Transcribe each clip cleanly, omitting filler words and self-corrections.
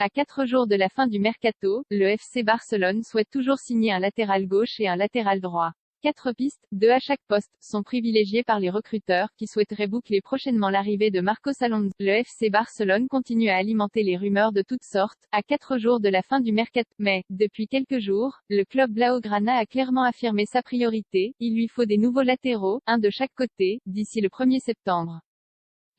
À 4 jours de la fin du mercato, le FC Barcelone souhaite toujours signer un latéral gauche et un latéral droit. 4 pistes, 2 à chaque poste, sont privilégiées par les recruteurs, qui souhaiteraient boucler prochainement l'arrivée de Marcos Alonso. Le FC Barcelone continue à alimenter les rumeurs de toutes sortes, à 4 jours de la fin du mercato. Mais, depuis quelques jours, le club Blaugrana a clairement affirmé sa priorité, il lui faut des nouveaux latéraux, un de chaque côté, d'ici le 1er septembre.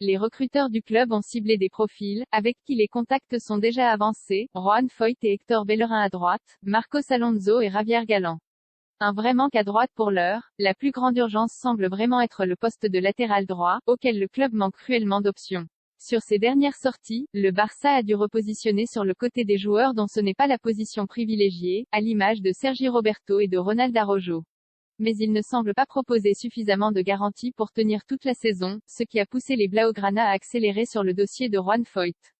Les recruteurs du club ont ciblé des profils, avec qui les contacts sont déjà avancés, Juan Foyth et Hector Bellerin à droite, Marcos Alonso et Javier Galán. Un vrai manque à droite pour l'heure, la plus grande urgence semble vraiment être le poste de latéral droit, auquel le club manque cruellement d'options. Sur ces dernières sorties, le Barça a dû repositionner sur le côté des joueurs dont ce n'est pas la position privilégiée, à l'image de Sergi Roberto et de Ronald Araujo. Mais il ne semble pas proposer suffisamment de garanties pour tenir toute la saison, ce qui a poussé les Blaugrana à accélérer sur le dossier de Juan Foyth.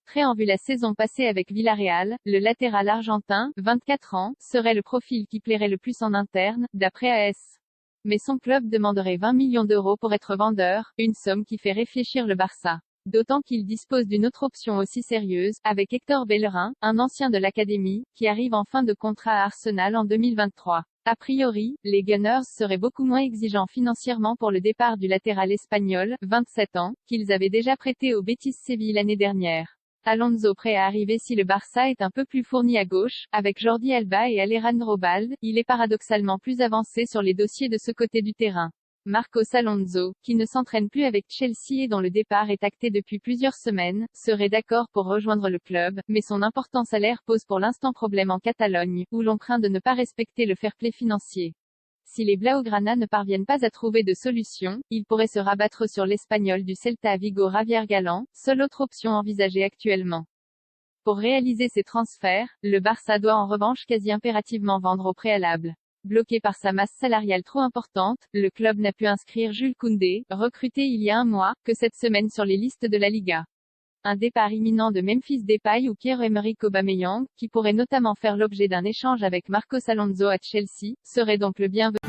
Très en vue la saison passée avec Villarreal, le latéral argentin, 24 ans, serait le profil qui plairait le plus en interne, d'après AS. Mais son club demanderait 20 millions d'euros pour être vendeur, une somme qui fait réfléchir le Barça. D'autant qu'il dispose d'une autre option aussi sérieuse, avec Hector Bellerin, un ancien de l'académie, qui arrive en fin de contrat à Arsenal en 2023. A priori, les Gunners seraient beaucoup moins exigeants financièrement pour le départ du latéral espagnol, 27 ans, qu'ils avaient déjà prêté au Betis Séville l'année dernière. Alonso prêt à arriver si le Barça est un peu plus fourni à gauche, avec Jordi Alba et Alejandro Balde, il est paradoxalement plus avancé sur les dossiers de ce côté du terrain. Marcos Alonso, qui ne s'entraîne plus avec Chelsea et dont le départ est acté depuis plusieurs semaines, serait d'accord pour rejoindre le club, mais son important salaire pose pour l'instant problème en Catalogne, où l'on craint de ne pas respecter le fair-play financier. Si les Blaugrana ne parviennent pas à trouver de solution, ils pourraient se rabattre sur l'Espagnol du Celta Vigo Javier Galán, seule autre option envisagée actuellement. Pour réaliser ces transferts, le Barça doit en revanche quasi impérativement vendre au préalable. Bloqué par sa masse salariale trop importante, le club n'a pu inscrire Jules Koundé, recruté il y a un mois, que cette semaine sur les listes de la Liga. Un départ imminent de Memphis Depay ou Pierre-Emerick Aubameyang, qui pourrait notamment faire l'objet d'un échange avec Marcos Alonso à Chelsea, serait donc le bienvenu.